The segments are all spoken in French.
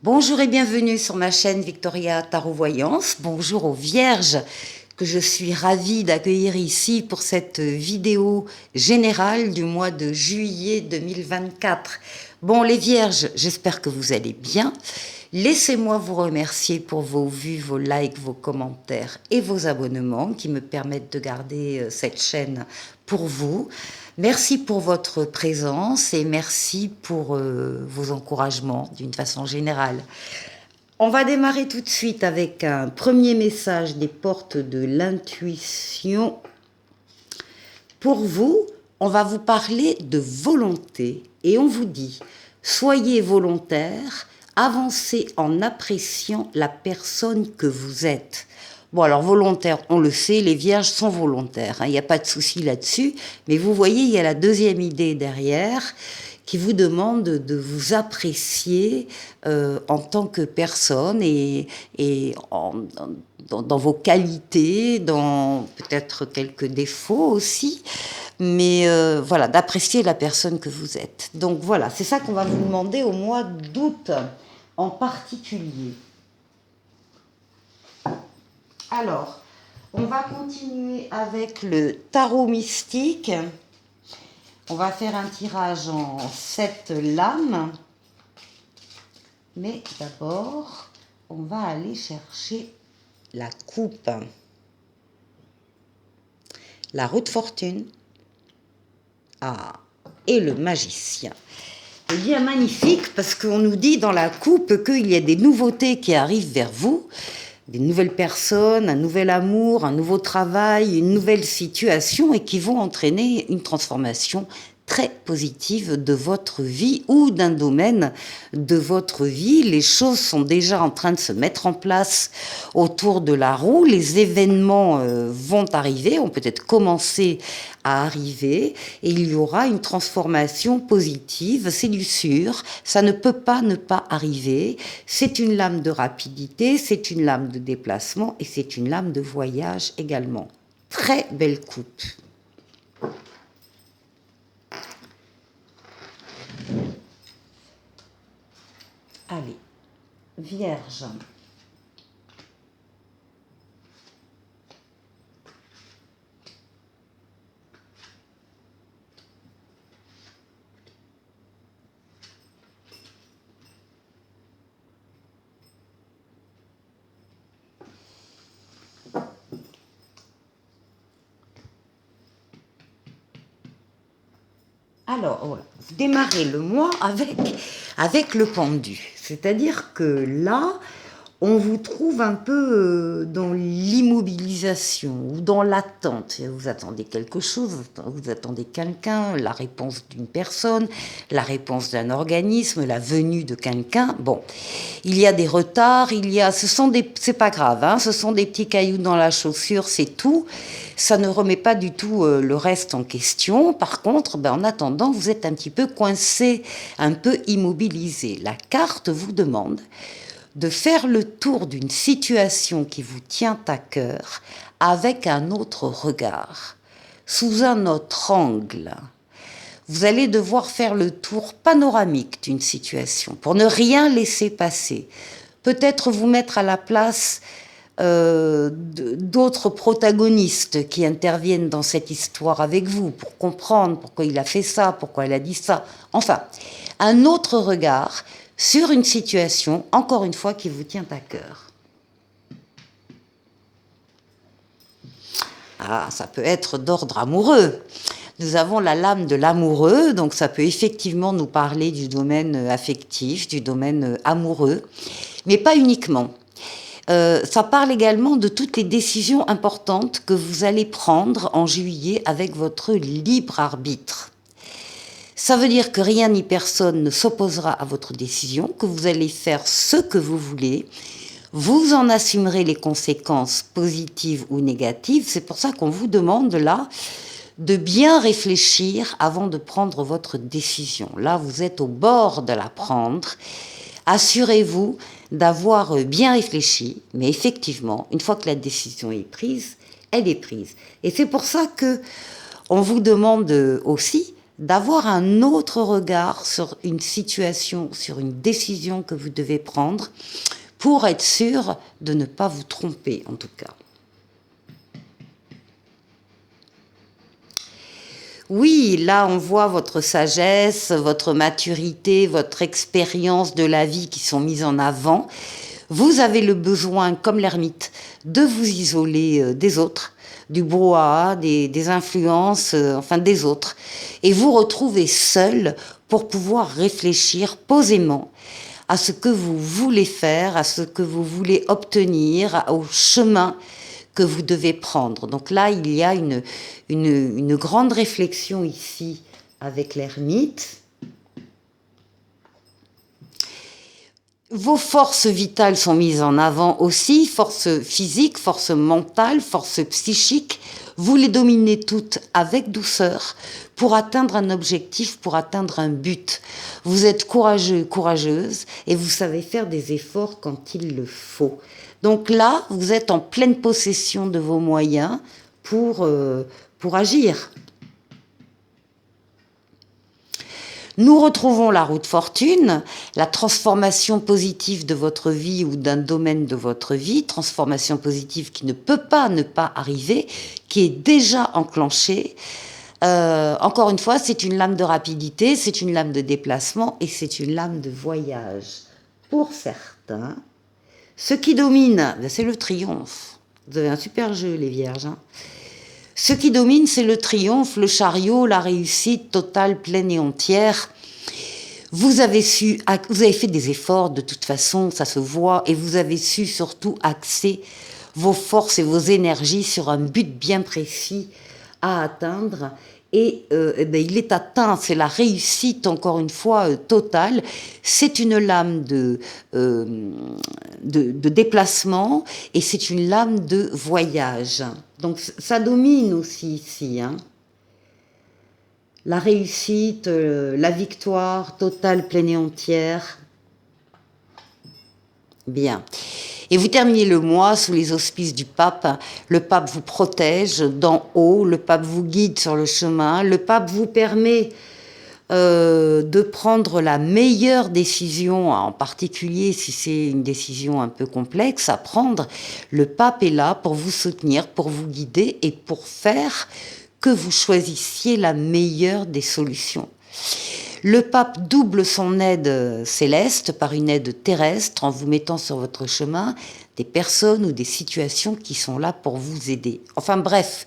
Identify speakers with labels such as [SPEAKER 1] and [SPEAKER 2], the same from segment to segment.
[SPEAKER 1] Bonjour et bienvenue sur ma chaîne Victoria Tarot Voyance. Bonjour aux Vierges que je suis ravie d'accueillir ici pour cette vidéo générale du mois de juillet 2024. Bon les Vierges, j'espère que vous allez bien. Laissez-moi vous remercier pour vos vues, vos likes, vos commentaires et vos abonnements qui me permettent de garder cette chaîne pour vous. Merci pour votre présence et merci pour vos encouragements d'une façon générale. On va démarrer tout de suite avec un premier message des portes de l'intuition. Pour vous, on va vous parler de volonté et on vous dit « Soyez volontaire, avancez en appréciant la personne que vous êtes ». Bon, alors volontaire, on le sait, les vierges sont volontaires, il n'y a pas de souci là-dessus, mais vous voyez, il y a la deuxième idée derrière qui vous demande de vous apprécier en tant que personne et dans vos qualités, dans peut-être quelques défauts aussi, mais voilà, d'apprécier la personne que vous êtes. Donc voilà, c'est ça qu'on va vous demander au mois d'août en particulier. Alors, on va continuer avec le tarot mystique. On va faire un tirage en 7 lames. Mais d'abord, on va aller chercher la coupe. La roue de fortune. Ah, et le magicien. Eh bien, magnifique, parce qu'on nous dit dans la coupe qu'il y a des nouveautés qui arrivent vers vous. Des nouvelles personnes, un nouvel amour, un nouveau travail, une nouvelle situation et qui vont entraîner une transformation très positive de votre vie ou d'un domaine de votre vie. Les choses sont déjà en train de se mettre en place autour de la roue. Les événements vont arriver, ont peut-être commencé à arriver et il y aura une transformation positive, c'est du sûr, ça ne peut pas ne pas arriver. C'est une lame de rapidité, c'est une lame de déplacement et c'est une lame de voyage également. Très belle coupe. Allez, Vierge. Alors, voilà, vous démarrez le mois avec le pendu. C'est-à-dire que là, on vous trouve un peu dans l'immobilisation ou dans l'attente. Vous attendez quelque chose, vous attendez quelqu'un, la réponse d'une personne, la réponse d'un organisme, la venue de quelqu'un. Bon, il y a des retards, c'est pas grave, hein, ce sont des petits cailloux dans la chaussure, c'est tout. Ça ne remet pas du tout le reste en question. Par contre, en attendant, vous êtes un petit peu coincé, un peu immobilisé. La carte vous demande de faire le tour d'une situation qui vous tient à cœur avec un autre regard, sous un autre angle. Vous allez devoir faire le tour panoramique d'une situation pour ne rien laisser passer. Peut-être vous mettre à la place d'autres protagonistes qui interviennent dans cette histoire avec vous pour comprendre pourquoi il a fait ça, pourquoi elle a dit ça. Enfin, un autre regard sur une situation, encore une fois, qui vous tient à cœur. Ah, ça peut être d'ordre amoureux. Nous avons la lame de l'amoureux, donc ça peut effectivement nous parler du domaine affectif, du domaine amoureux, mais pas uniquement. Ça parle également de toutes les décisions importantes que vous allez prendre en juillet avec votre libre arbitre. Ça veut dire que rien ni personne ne s'opposera à votre décision, que vous allez faire ce que vous voulez. Vous en assumerez les conséquences positives ou négatives. C'est pour ça qu'on vous demande là de bien réfléchir avant de prendre votre décision. Là, vous êtes au bord de la prendre. Assurez-vous d'avoir bien réfléchi, mais effectivement, une fois que la décision est prise, elle est prise. Et c'est pour ça que on vous demande aussi d'avoir un autre regard sur une situation, sur une décision que vous devez prendre, pour être sûr de ne pas vous tromper, en tout cas. Oui, là, on voit votre sagesse, votre maturité, votre expérience de la vie qui sont mises en avant. Vous avez le besoin, comme l'ermite, de vous isoler des autres, du brouhaha, des influences, enfin des autres, et vous retrouver seul pour pouvoir réfléchir posément à ce que vous voulez faire, à ce que vous voulez obtenir, au chemin que vous devez prendre. Donc là, il y a une grande réflexion ici avec l'ermite. Vos forces vitales sont mises en avant aussi, force physique, force mentale, force psychique. Vous les dominez toutes avec douceur pour atteindre un objectif, pour atteindre un but. Vous êtes courageux, courageuse, et vous savez faire des efforts quand il le faut. Donc là, vous êtes en pleine possession de vos moyens pour agir. Nous retrouvons la roue de fortune, la transformation positive de votre vie ou d'un domaine de votre vie, transformation positive qui ne peut pas ne pas arriver, qui est déjà enclenchée. Encore une fois, c'est une lame de rapidité, c'est une lame de déplacement et c'est une lame de voyage. Pour certains, ce qui domine, c'est le triomphe. Vous avez un super jeu, les vierges. Ce qui domine, c'est le triomphe, le chariot, la réussite totale, pleine et entière. Vous avez fait des efforts de toute façon, ça se voit, et vous avez su surtout axer vos forces et vos énergies sur un but bien précis à atteindre. Et il est atteint, c'est la réussite, encore une fois, totale. C'est une lame de déplacement et c'est une lame de voyage. Donc ça domine aussi ici. La réussite, la victoire totale, pleine et entière. Bien. Et vous terminez le mois sous les auspices du pape. Le pape vous protège d'en haut, le pape vous guide sur le chemin, le pape vous permet de prendre la meilleure décision, en particulier si c'est une décision un peu complexe à prendre. Le pape est là pour vous soutenir, pour vous guider et pour faire que vous choisissiez la meilleure des solutions. Le pape double son aide céleste par une aide terrestre en vous mettant sur votre chemin des personnes ou des situations qui sont là pour vous aider. Enfin bref,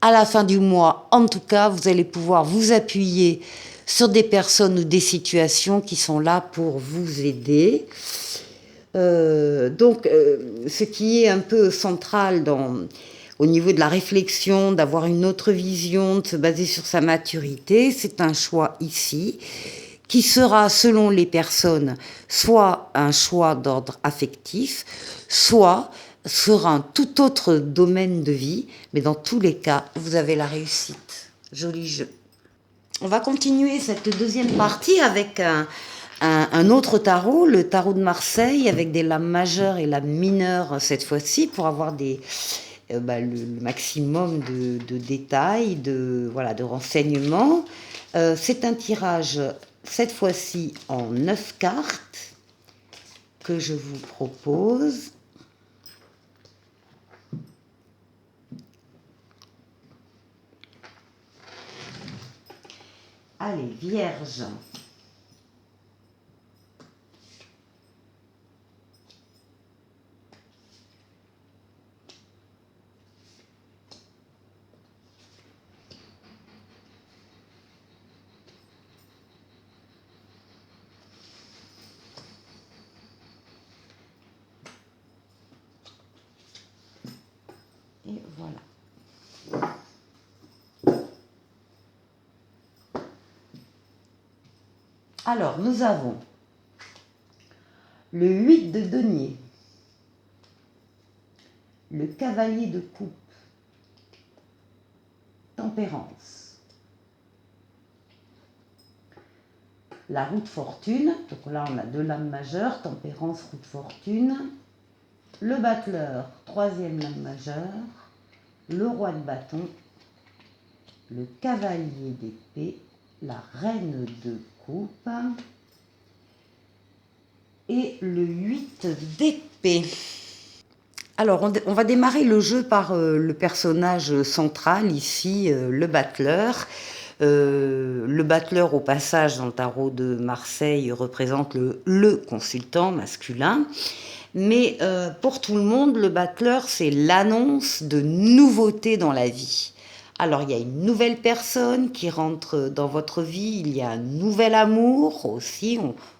[SPEAKER 1] à la fin du mois, en tout cas, vous allez pouvoir vous appuyer sur des personnes ou des situations qui sont là pour vous aider. Ce qui est un peu central au niveau de la réflexion, d'avoir une autre vision, de se baser sur sa maturité, c'est un choix ici qui sera, selon les personnes, soit un choix d'ordre affectif, soit sur un tout autre domaine de vie, mais dans tous les cas, vous avez la réussite. Joli jeu. On va continuer cette deuxième partie avec un autre tarot, le tarot de Marseille, avec des lames majeures et lames mineures cette fois-ci, pour avoir le maximum de détails, de renseignements. C'est un tirage, cette fois-ci, en 9 cartes, que je vous propose. Allez, Vierge. Et voilà. Alors, nous avons le 8 de denier, le cavalier de coupe, tempérance, la roue de fortune, donc là on a deux lames majeures, tempérance, roue de fortune, le battleur, troisième lame majeure, le roi de bâton, le cavalier d'épée la reine de coupe et le 8 d'épée. Alors, on va démarrer le jeu par le personnage central, ici, le battleur. Le battleur, au passage, dans le tarot de Marseille, représente le consultant masculin. Mais pour tout le monde, le battleur, c'est l'annonce de nouveautés dans la vie. Alors, il y a une nouvelle personne qui rentre dans votre vie, il y a un nouvel amour aussi,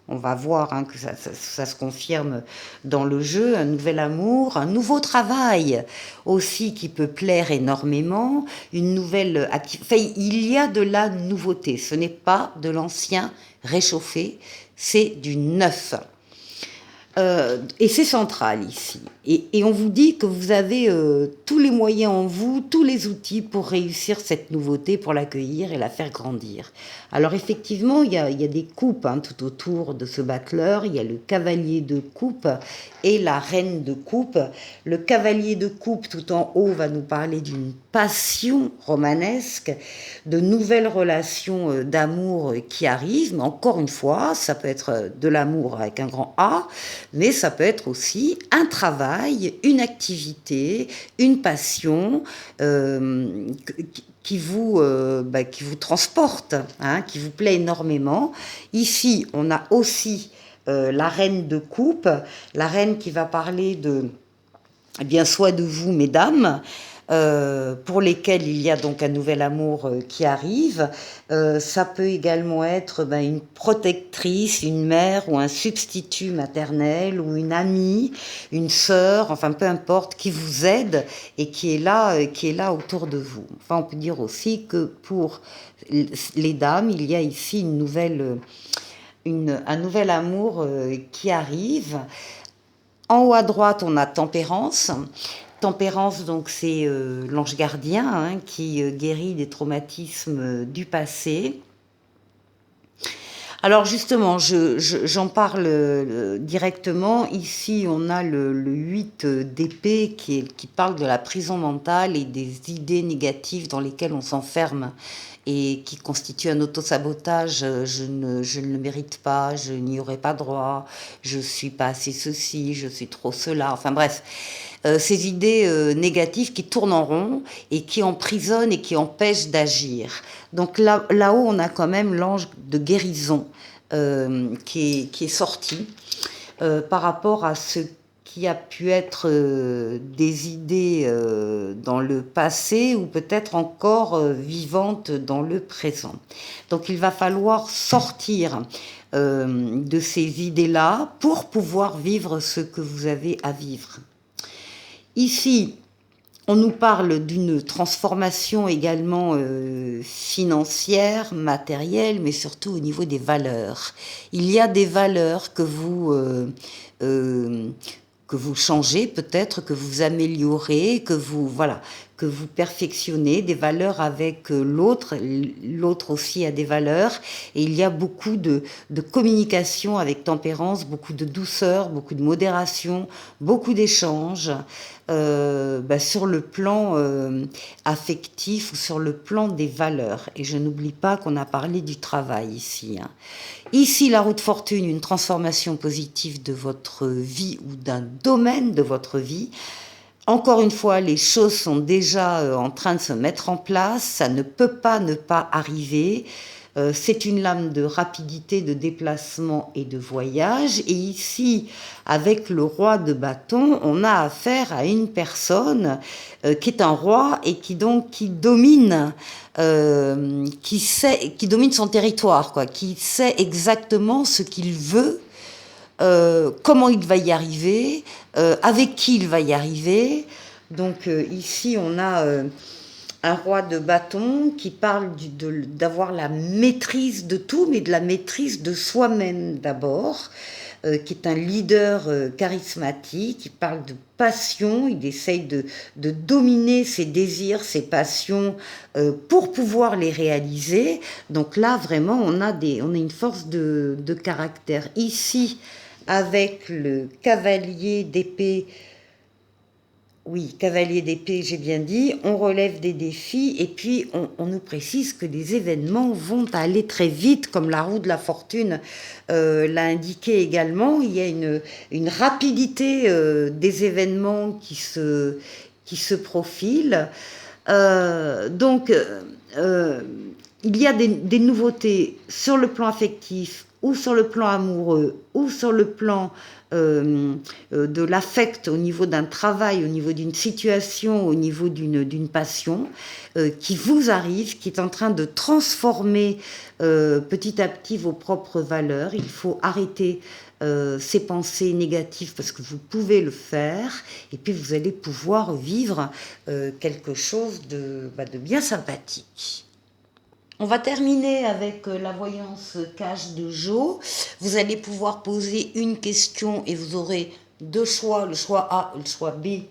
[SPEAKER 1] on va voir que ça se confirme dans le jeu, un nouvel amour, un nouveau travail aussi qui peut plaire énormément, une nouvelle activité. Enfin, il y a de la nouveauté, ce n'est pas de l'ancien réchauffé, c'est du neuf. Et c'est central ici. Et on vous dit que vous avez tous les moyens en vous, tous les outils pour réussir cette nouveauté, pour l'accueillir et la faire grandir. Alors effectivement, il y a des coupes tout autour de ce battleur. Il y a le cavalier de coupe et la reine de coupe. Le cavalier de coupe tout en haut va nous parler d'une passion romanesque, de nouvelles relations d'amour qui arrivent. Mais encore une fois, ça peut être de l'amour avec un grand A, mais ça peut être aussi un travail, une activité, une passion qui vous transporte, qui vous plaît énormément. Ici, on a aussi la reine de coupe, la reine qui va parler soit de vous, mesdames, pour lesquels il y a donc un nouvel amour qui arrive. Ça peut également être une protectrice, une mère ou un substitut maternel ou une amie, une sœur, enfin peu importe, qui vous aide et qui est là autour de vous. Enfin, on peut dire aussi que pour les dames, il y a ici un nouvel amour qui arrive. En haut à droite, on a Tempérance. Tempérance, donc, c'est l'ange gardien qui guérit des traumatismes du passé. Alors justement, j'en parle directement. Ici, on a le 8 d'épée qui parle de la prison mentale et des idées négatives dans lesquelles on s'enferme et qui constitue un autosabotage. Je ne le mérite pas, je n'y aurai pas droit, je suis pas assez ceci, je suis trop cela. Enfin bref, ces idées négatives qui tournent en rond et qui emprisonnent et qui empêchent d'agir. Donc là-haut, on a quand même l'ange de guérison qui est sorti par rapport à ce qui a pu être des idées dans le passé ou peut-être encore vivantes dans le présent. Donc il va falloir sortir de ces idées-là pour pouvoir vivre ce que vous avez à vivre. Ici, on nous parle d'une transformation également financière, matérielle, mais surtout au niveau des valeurs. Il y a des valeurs que vous changez peut-être, que vous améliorez, que vous perfectionnez, des valeurs avec l'autre aussi a des valeurs, et il y a beaucoup de communication avec tempérance, beaucoup de douceur, beaucoup de modération, beaucoup d'échanges sur le plan affectif ou sur le plan des valeurs. Et je n'oublie pas qu'on a parlé du travail ici. Ici, la roue de fortune, une transformation positive de votre vie ou d'un domaine de votre vie. Encore une fois, les choses sont déjà en train de se mettre en place, ça ne peut pas ne pas arriver. C'est une lame de rapidité, de déplacement et de voyage. Et ici, avec le roi de bâton, on a affaire à une personne qui est un roi et qui domine, qui domine son territoire, qui sait exactement ce qu'il veut. Comment il va y arriver, avec qui il va y arriver. Donc ici, on a un roi de bâton qui parle d'avoir la maîtrise de tout, mais de la maîtrise de soi-même d'abord, qui est un leader charismatique, il parle de passion, il essaye de dominer ses désirs, ses passions pour pouvoir les réaliser. Donc là, vraiment, on a une force de caractère. Ici, avec le cavalier d'épée, Oui, cavalier d'épée, j'ai bien dit. On relève des défis et puis on nous précise que les événements vont aller très vite, comme la roue de la fortune l'a indiqué également. Il y a une rapidité des événements qui se profilent. Donc, il y a des nouveautés sur le plan affectif ou sur le plan amoureux ou sur le plan de l'affect au niveau d'un travail, au niveau d'une situation, au niveau d'une passion qui vous arrive, qui est en train de transformer petit à petit vos propres valeurs. Il faut arrêter ces pensées négatives parce que vous pouvez le faire et puis vous allez pouvoir vivre quelque chose de bien sympathique. On va terminer avec la voyance cash de Jo. Vous allez pouvoir poser une question et vous aurez deux choix, le choix A et le choix B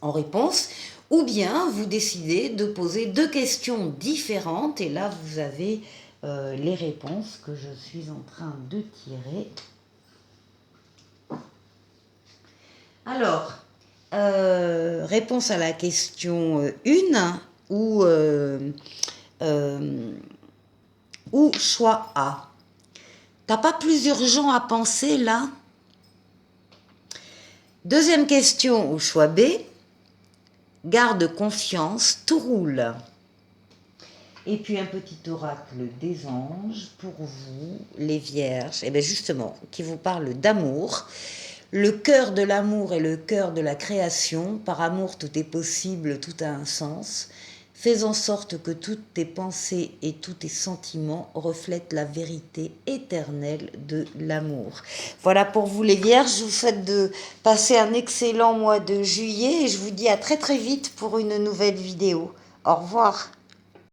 [SPEAKER 1] en réponse. Ou bien vous décidez de poser deux questions différentes et là vous avez les réponses que je suis en train de tirer. Alors, réponse à la question 1 ou choix A. T'as pas plus urgent à penser là? Deuxième question ou choix B. Garde confiance, tout roule. Et puis un petit oracle des anges pour vous, les vierges, et bien justement, qui vous parle d'amour. Le cœur de l'amour est le cœur de la création. Par amour, tout est possible, tout a un sens. Fais en sorte que toutes tes pensées et tous tes sentiments reflètent la vérité éternelle de l'amour. Voilà pour vous les vierges, je vous souhaite de passer un excellent mois de juillet et je vous dis à très très vite pour une nouvelle vidéo. Au revoir.